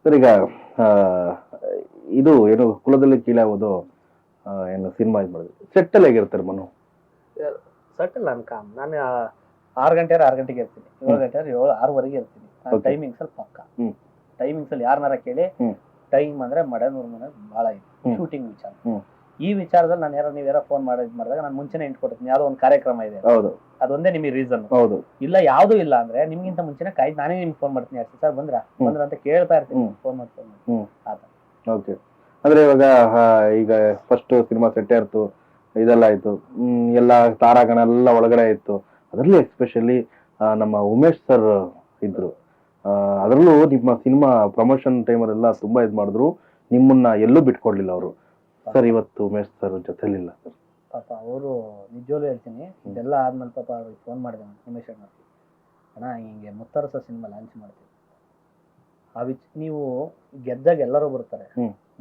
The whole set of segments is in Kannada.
ಸರ್ ಈಗ ಆ, ಇದು ಏನು ಕುಲದಲ್ಲಿ ಕೀಳಾಗೋದು ಏನು ಸಿನಿಮಾ ಇದು ಮಾಡಿದ್ರು ಸೆಟ್ಟಲ್ ಹೇಗಿರ್ತಾರೆ ಮನು? ಸೆಟಲ್ ನಾನು ಕಾಮ್. ನಾನು 6 ಗಂಟೆ 6 ಗಂಟೆಗೆ ಇರ್ತೀನಿ, 7 ಗಂಟೆ 6:30 ಇರ್ತೀನಿ. ಟೈಮಿಂಗ್ಸ್ ಅಲ್ಲಿ ಪಕ್ಕ. ಟೈಮಿಂಗ್ಸ್ ಅಲ್ಲಿ ಯಾರನ್ನಾರ ಕೇಳಿ, ಟೈಮ್ ಅಂದ್ರೆ ಮಡನೂರ್ ಮನೆ ಬಹಳ ಇದೆ ಶೂಟಿಂಗ್ ವಿಚಾರ. ಈ ವಿಚಾರದಲ್ಲಿ ನಾನು ನೀವ್ಯಾರೋ ಫೋನ್ ಮಾಡಿದಾಗ ನಾನು ಮುಂಚೆನೆ ಇಂಟ್ಕೊಡ್ತೀನಿ, ಯಾವ್ದೋ ಒಂದು ಕಾರ್ಯಕ್ರಮ ಇದೆ, ಹೌದು, ಅದೊಂದೇ ನಿಮಗೆ ರೀಸನ್. ಹೌದು, ಇಲ್ಲ ಯಾವ್ದು ಇಲ್ಲ ಅಂದ್ರೆ ನಿಮ್ಗಿಂತ ಮುಂಚೆನೆ ನಾನೇ ನಿಮ್ಗೆ ಫೋನ್ ಮಾಡ್ತೀನಿ, ಸರ್ ಬಂದ್ರ ಅಂತ ಕೇಳ್ತಾ ಇರ್ತೀನಿ, ಫೋನ್ ಮಾಡ್ತೀನಿ. ಓಕೆ. ಅಂದ್ರೆ ಇವಾಗ ಈಗ ಫಸ್ಟ್ ಸಿನಿಮಾ ಸೆಟ್ ಇರ್ತು, ಇದೆಲ್ಲ ಆಯ್ತು, ಎಲ್ಲ ತಾರಾಗಣ ಎಲ್ಲ ಒಳಗಡೆ ಇತ್ತು. ಅದರಲ್ಲಿ ಎಸ್ಪೆಷಲಿ ನಮ್ಮ ಉಮೇಶ್ ಸರ್ ಇದ್ರು. ಅದರಲ್ಲೂ ನಿಮ್ಮ ಸಿನಿಮಾ ಪ್ರಮೋಷನ್ ಟೈಮಲ್ಲೆಲ್ಲ ತುಂಬಾ ಇದು ಮಾಡಿದ್ರು, ನಿಮ್ಮನ್ನ ಎಲ್ಲೂ ಬಿಟ್ಕೊಡ್ಲಿಲ್ಲ ಅವರು. ಸರ್ ಇವತ್ತು ಉಮೇಶ್ ಸರ್ ಜೊತೆಲಿಲ್ಲ ಸರ್. ಪಾಪ ಅವರು ನಿಜವಾಗ್ಲೂ ಹೇಳ್ತೀನಿ, ಇದೆಲ್ಲ ಆದ್ಮೇಲೆ ಪಾಪ ಅವ್ರಿಗೆ ಫೋನ್ ಮಾಡಿದೆ ಉಮೇಶ್ ಅಣ್ಣ, ಹಿಂಗೆ ಮುತ್ತರಸ ಸಿನಿಮಾ ಲಾಂಚ್ ಮಾಡ್ತೀವಿ, ನೀವು ಗೆದ್ದಾಗ ಎಲ್ಲರೂ ಬರ್ತಾರೆ,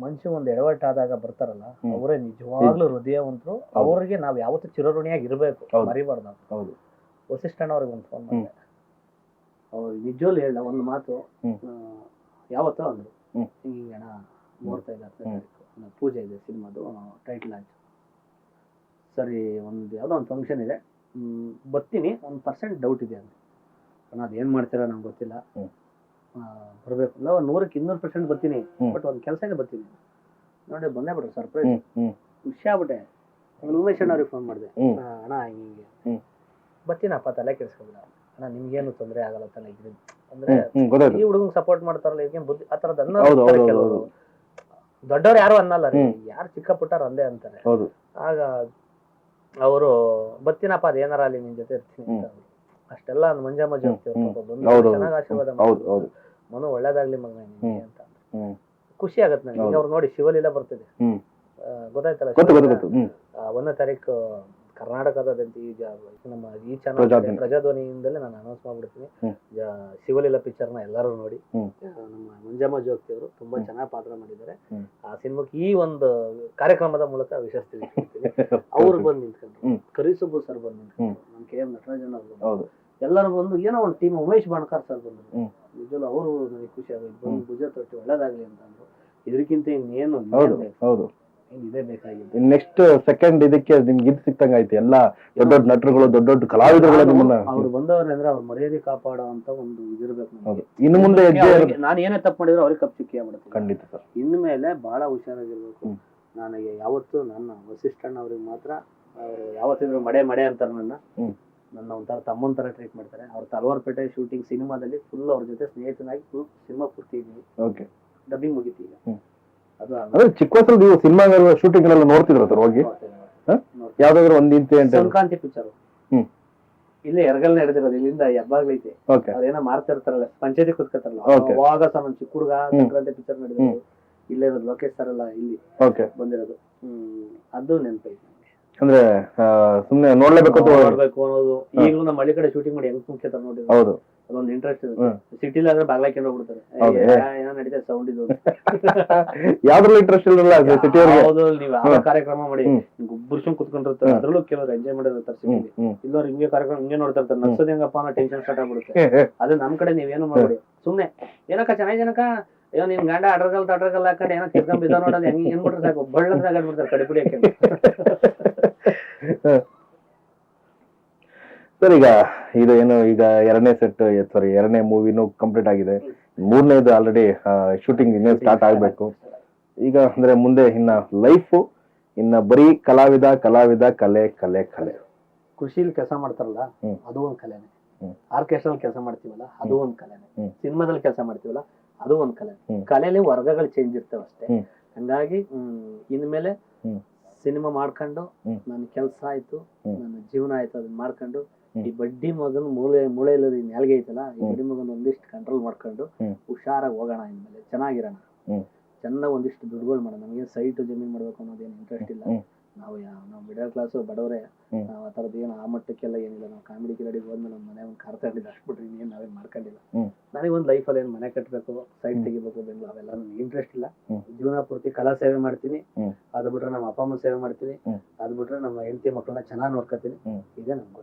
ಮನುಷ್ಯ ಒಂದು ಎಡವಟ್ಟಾದಾಗ ಬರ್ತಾರಲ್ಲ ಅವರೇ ನಿಜವಾಗ್ಲೂ ಹೃದಯವಂತರು. ಅವ್ರಿಗೆ ನಾವ್ ಯಾವತ್ತೂ ಚಿರಋಣಿಯಾಗಿ ಇರ್ಬೇಕು, ಮರಿಬಾರ್ದು. ಹೌದು, ವಸಿಷ್ಠಣ್ಣ ಅವ್ರಿಗೆ ಒಂದು ಫೋನ್ ಮಾಡಿದೆ, ಅವ್ರು ನಿಜವಾಗ್ಲೂ ಹೇಳ ಒಂದು ಮಾತು, ಯಾವತ್ತೋ ಅಂದ್ರು, ಹಿಂಗೆ ಅಣ್ಣ ಮುಹೂರ್ತ ಇದೆ, 10ನೇ ತಾರೀಕು ಪೂಜೆ ಇದೆ, ಸಿನಿಮಾದು ಟೈಟಲ್ ಲಾಂಚ್, ಸರಿ ಒಂದು ಯಾವುದೋ ಒಂದು ಫಂಕ್ಷನ್ ಇದೆ, ಬರ್ತೀನಿ, 1% ಡೌಟ್ ಇದೆ ಅಂತ. ಅಣ್ಣ ಅದೇನು ಮಾಡ್ತೀರಾ ನಂಗೆ ಗೊತ್ತಿಲ್ಲ, ಬರಬೇಕು ಇಲ್ಲ 100ಕ್ಕೆ 200% ಬರ್ತೀನಿ, ಬಟ್ ಒಂದು ಕೆಲಸಕ್ಕೆ ಬರ್ತೀನಿ. ನೋಡಿ ಬಂದೇ ಬಿಡ್ರಿ, ಸರ್ಪ್ರೈಸ್, ಖುಷಿ ಆಗ್ಬಿಟ್ಟೆ. ಉಮೇಶ್ ಅಣ್ಣ ಅವ್ರಿಗೆ ಫೋನ್ ಮಾಡಿದೆ, ಅಣ್ಣ ಹಿಂಗೆ ಬರ್ತೀನಪ್ಪ, ತಲೆ ಕೆಡಿಸ್ಕೊಬಿಡ ಅಣ್ಣ, ನಿಮ್ಗೇನು ತೊಂದರೆ ಆಗಲ್ಲ ತಲೆ ಅಂದ್ರೆ ಈ ಹುಡುಗಂಗೆ ಸಪೋರ್ಟ್ ಮಾಡ್ತಾರಲ್ಲ, ಈಗ ಬುದ್ಧಿ ಆ ಥರದ್ದು ಅನ್ನೋದು ದೊಡ್ಡವ್ರು ಯಾರು ಅನ್ನಲ್ಲ ರೀ, ಯಾರು ಚಿಕ್ಕ ಪುಟ್ಟಾರ ಅಂದೇ ಅಂತಾರೆ. ಆಗ ಅವರು ಬರ್ತೀನಪ್ಪ, ಅದು ಏನಾರ ಅಲ್ಲಿ ನಿನ್ ಜೊತೆ ಇರ್ತೀನಿ ಅಂತ. ಅಷ್ಟೆಲ್ಲ ಮಂಜಮ್ಮ ಚೆನ್ನಾಗಿ ಆಶೀರ್ವಾದ ಮಾಡಿ, ಮನು ಒಳ್ಳೇದಾಗ್ಲಿ ಮಗ ನಿಮ್ಗೆ ಅಂತ ಖುಷಿ ಆಗತ್ತೆ ನನಗೆ. ಅವ್ರು ನೋಡಿ ಶಿವಲೀಲಾ ಬರ್ತಿದೆ, ಗೊತ್ತಾಯ್ತಲ್ಲ, 1ನೇ ತಾರೀಕು ಕರ್ನಾಟಕದಾದ್ಯಂತ ನಮ್ಮ ಈ ಚಾನಲ್ ಪ್ರಜಾಧ್ವನಿಯಿಂದಲೇ ನಾನು ಅನೌನ್ಸ್ ಮಾಡ್ಬಿಡ್ತೀನಿ, ಶಿವಲೀಲಾ ಪಿಕ್ಚರ್ ನ ಎಲ್ಲರೂ ನೋಡಿ. ನಮ್ಮ ಮಂಜಮ್ಮ ಜೋಗ್ತಿ ಅವರು ತುಂಬಾ ಚೆನ್ನಾಗಿ ಪಾತ್ರ ಮಾಡಿದ್ದಾರೆ. ಆ ಸಿನಿಮಾಕ್ಕೆ ಈ ಒಂದು ಕಾರ್ಯಕ್ರಮದ ಮೂಲಕ ವಿಶೇಷ ತಿಳಿಸ್ಕೊಡ್ತೀನಿ. ಅವ್ರು ಬಂದು ನಿಂತ್ಕೊಂಡ್ರು, ಕರಿಸುಬ್ಬು ಸರ್ ಬಂದು ನಿಂತ್ಕೊಂಡ್ರು, ನಮ್ಮ KM ನಟರಾಜನ್ ಅವರು, ಎಲ್ಲರೂ ಬಂದು ಏನೋ ಒಂದು ಟೀಮ್, ಉಮೇಶ್ ಬಾಣ್ಕರ್ ಸರ್ ಬಂದ್ರು, ನಿಜವಲ್ಲ ಅವರು ನನಗೆ ಖುಷಿ ಆಗೋದು, ಬಂದು ಭುಜ ತೊಟ್ಟಿ ಒಳ್ಳೇದಾಗ್ಲಿ ಅಂತ ಅಂದ್ರು. ಇದಕ್ಕಿಂತ ಇನ್ನೇನು ಇದೇ ಬೇಕಾಗಿದೆ. ನೆಕ್ಸ್ಟ್ ಸೆಕೆಂಡ್ ಇದಕ್ಕೆ ನಿಮ್ಗೆ ಇದು ಸಿಕ್ತಂಗ ಐತಿ, ಎಲ್ಲ ದೊಡ್ಡ ದೊಡ್ಡ ನಟರುಗಳು, ದೊಡ್ಡ ದೊಡ್ಡ ಕಲಾವಿದರುಗಳು ನಿಮ್ಮನ್ನ ಅವ್ರು ಬಂದವ್ರೆ ಅಂದ್ರೆ ಅವ್ರ ಮರ್ಯಾದೆ ಕಾಪಾಡೋ ಅಂತ ಒಂದು ಇದಿರ್ಬೇಕು. ಇನ್ನು ಮುಂದೆ ನಾನು ಏನೇ ತಪ್ಪು ಮಾಡಿದ್ರು ಅವ್ರಿಗೆ ಕಪ್ ಸಿಕ್ಕಿ ಆಗ್ಬಿಡುತ್ತೆ. ಖಂಡಿತ ಸರ್, ಇನ್ನು ಮೇಲೆ ಬಹಳ ಹುಷಾರಾಗಿರ್ಬೇಕು. ನನಗೆ ಯಾವತ್ತು ನನ್ನ ವಸಿಷ್ಠಣ್ಣ ಅವ್ರಿಗೆ ಮಾತ್ರ, ಅವರು ಯಾವತ್ತಿದ್ರು ಮಡೆ ಅಂತಾರೆ, ನನ್ನ ಒಂಥರ ತಮ್ಮನ ತರ ಟ್ರೀಟ್ ಮಾಡ್ತಾರೆ. ಅವ್ರ ತಲವಾರ್ಪೇಟೆ ಶೂಟಿಂಗ್ ಸಿನಿಮಾದಲ್ಲಿ ಫುಲ್ ಅವ್ರ ಜೊತೆ ಸ್ನೇಹಿತನಾಗಿ ಸಿನಿಮಾ ಪೂರ್ತಿ ಇದೀವಿ. ಡಬ್ಬಿಂಗ್ ಮುಗಿತಿ ಈಗ. ಅದು ಚಿಕ್ಕ ವಯಸ್ಸಲ್ಲಿ ನೀವು ಸಿನಿಮಾ ಶೂಟಿಂಗ್ ಎಲ್ಲ ನೋಡ್ತಿದ್ರ ಸರ್ ಹೋಗಿ? ಯಾವ್ದಾದ್ರು ಒಂದು ಸಂಕ್ರಾಂತಿ ಪಿಕ್ಚರ್ ಇಲ್ಲೇ ಎರಗಲ್ ನಡೆದಿರೋದು, ಇಲ್ಲಿಂದ ಹೆಬ್ಬಾಗ್ಲೈತೆ, ಅವ್ರೇನೋ ಮಾರ್ತಾ ಇರ್ತಾರಲ್ಲ, ಪಂಚಾಯತಿ ಕುತ್ಕೊತಾರಲ್ಲ, ಅವಾಗ ಸರ್ ನಮ್ ಚಿಕ್ಕ ಹುಡುಗ ಸಂಕ್ರಾಂತಿ ಪಿಕ್ಚರ್ ನಡೆದಿರೋದು ಇಲ್ಲೇ ಇರೋದು, ಲೋಕೇಶ್ ಸರ್ ಎಲ್ಲ ಇಲ್ಲಿ ಬಂದಿರೋದು. ಅದು ನೆನಪೈತೆ ಅಂದ್ರೆ ಸುಮ್ನೆ ನೋಡ್ಲೇಬೇಕು ಅನ್ನೋದು. ಈಗಲೂ ನಮ್ಮ ಹಳ್ಳಿ ಕಡೆ ಶೂಟಿಂಗ್ ಮಾಡಿ ಹೆಂಗ್ ಮುಖ್ಯತರ ನೋಡಿದ್ರು, ಅದೊಂದು ಇಂಟ್ರೆಸ್ಟ್ ಇದೆ. ಸಿಟಿಲಿ ಆದ್ರೆ ಬಾಗ್ಲಾಕೊಂಡು ಹೋಗ್ಬಿಡ್ತಾರೆ, ಏನೋ ನಡೀತಾ ಸೌಂಡ್ ಇದು, ಯಾವ್ದ್ರಲ್ಲೂ ಇಂಟ್ರೆಸ್ಟ್ ಇರಲ್ಲ. ನೀವು ಯಾವ ಕಾರ್ಯಕ್ರಮ ಮಾಡಿ ಗುಬ್ಬರ್ಸ್ಕೊಂಡ್ ಕುತ್ಕೊಂಡಿರ್ತಾರೆ, ಅದ್ರಲ್ಲೂ ಕೆಲವರು ಎಂಜಾಯ್ ಮಾಡಿರ್ತಾರೆ. ಸಿಟಿಲಿ ಇಲ್ಲವ್ರು ಹಿಂಗೆ ಕಾರ್ಯಕ್ರಮ ಹಿಂಗೆ ನೋಡ್ತಾ ಇರ್ತಾರೆ, ನಡ್ಸೋದ್ ಹೆಂಗಪ್ಪ ಅನ್ನೋ ಟೆನ್ಷನ್ ಸ್ಟಾರ್ಟ್ ಆಗ್ಬಿಡುತ್ತೆ. ಅದು ನಮ್ ಕಡೆ ನೀವೇನು ಮಾಡ್ಬಿಡಿ, ಸುಮ್ನೆ ಏನಕ್ಕ ಚೆನ್ನಾಗಿ ಜನಕ ಅಯ್ಯೋ ನಿಮ್ ಗಂಡ ಅಡ್ರಗಲ್ ಹಾಕೊಂಡು ಏನೋ ಕಿರ್ಕೊಂಡ್ ಬಿದ್ದ ನೋಡೋದು, ಹೆಂಗ್ ಏನ್ಬಿಟ್ರೆ ಸಾಕು, ಬಳ್ಳಂದ್ರೆ ಆಗ್ಬಿಡ್ತಾರೆ ಕಡಿಪುಡಿ ಹಾಕೊಂಡು. ಸರ್ ಈಗ ಇದು ಏನು, ಈಗ ಎರಡನೇ ಮೂವಿನೂ ಕಂಪ್ಲೀಟ್ ಆಗಿದೆ, 3ನೇದು ಆಲ್ರೆಡಿ ಶೂಟಿಂಗ್ ಇನ್ನೇ ಸ್ಟಾರ್ಟ್ ಆಗ್ಬೇಕು. ಈಗ ಅಂದ್ರೆ ಮುಂದೆ ಇನ್ನ ಲೈಫ್ ಇನ್ನ ಬರೀ ಕಲಾವಿದ ಕಲೆ. ಕೃಷಿಲಿ ಕೆಲಸ ಮಾಡ್ತಾರಲ್ಲ ಅದು ಒಂದ್ ಕಲೆನೆ, ಆರ್ಕೆಸ್ಟ್ರಲ್ಲಿ ಕೆಲಸ ಮಾಡ್ತೀವಲ್ಲ ಅದು ಒಂದ್ ಕಲೆನೆ, ಸಿನಿಮಾದಲ್ಲಿ ಕೆಲಸ ಮಾಡ್ತೀವಲ್ಲ ಅದು ಒಂದ್ ಕಲೆ. ಕಲೆಯಲ್ಲಿ ವರ್ಗಗಳು ಚೇಂಜ್ ಇರ್ತವೆ ಅಷ್ಟೇ. ಹಂಗಾಗಿ ಇನ್ಮೇಲೆ ಸಿನಿಮಾ ಮಾಡ್ಕೊಂಡು ನನ್ನ ಕೆಲಸ ಆಯ್ತು, ನನ್ನ ಜೀವನ ಆಯ್ತು, ಅದನ್ನ ಮಾಡ್ಕೊಂಡು ಈ ಬಡ್ಡಿ ಮಗನ್ ಮೂಳೆ ಇಲ್ಲದ ನೆಲ್ಗೆ ಐತಲ್ಲ, ಈ ಬಡ್ಡಿ ಮಗನ್ ಒಂದಿಷ್ಟು ಕಂಟ್ರೋಲ್ ಮಾಡ್ಕೊಂಡು ಹುಷಾರಾಗಿ ಹೋಗೋಣ. ಇನ್ಮೇಲೆ ಚೆನ್ನಾಗಿರೋಣ, ಚೆನ್ನಾಗಿ ಒಂದಿಷ್ಟು ದುಡ್ಡುಗಳು ಮಾಡೋಣ. ನಮಗೆ ಸೈಟ್ ಜಮೀನ್ ಮಾಡ್ಬೇಕು ಅನ್ನೋದೇನು ಇಂಟ್ರೆಸ್ಟ್ ಇಲ್ಲ. ನಾವು ಮಿಡಲ್ ಕ್ಲಾಸ್ ಬಡವರೇ, ನಾವು ಆ ಥರದ್ದು ಏನು ಆ ಮಟ್ಟಕ್ಕೆಲ್ಲ ಏನಿಲ್ಲ. ನಾವು ಕಾಮಿಡಿ ಕಿಲಾಡಿಗೆ ಹೋದ್ಮೇಲೆ ನಮ್ಮ ಮನೆ ಒಂದು ಕಾರ್ ತಗೊಂಡಿದ್ದು ಅಷ್ಟು ಬಿಟ್ರೆ ಇನ್ನೇನು ನಾವೇನು ಮಾಡ್ಕೊಂಡಿಲ್ಲ. ನನಗೆ ಒಂದು ಲೈಫಲ್ಲಿ ಏನು ಮನೆ ಕಟ್ಟಬೇಕು, ಸೈಟ್ ತೆಗಿಬೇಕು, ಬೆಂಗ್ಳೂರು ಅವೆಲ್ಲ ನನಗೆ ಇಂಟ್ರೆಸ್ಟ್ ಇಲ್ಲ. ಜೀವನ ಪೂರ್ತಿ ಕಲಾ ಸೇವೆ ಮಾಡ್ತೀನಿ, ಅದು ಬಿಟ್ರೆ ನಮ್ಮ ಅಪ್ಪ ಅಮ್ಮ ಸೇವೆ ಮಾಡ್ತೀನಿ, ಅದು ಬಿಟ್ರೆ ನಮ್ಮ ಹೆಂಡತಿ ಮಕ್ಕಳನ್ನ ಚೆನ್ನಾಗಿ ನೋಡ್ಕೊತೀನಿ. ಇದೇ ನಮ್ಗೆ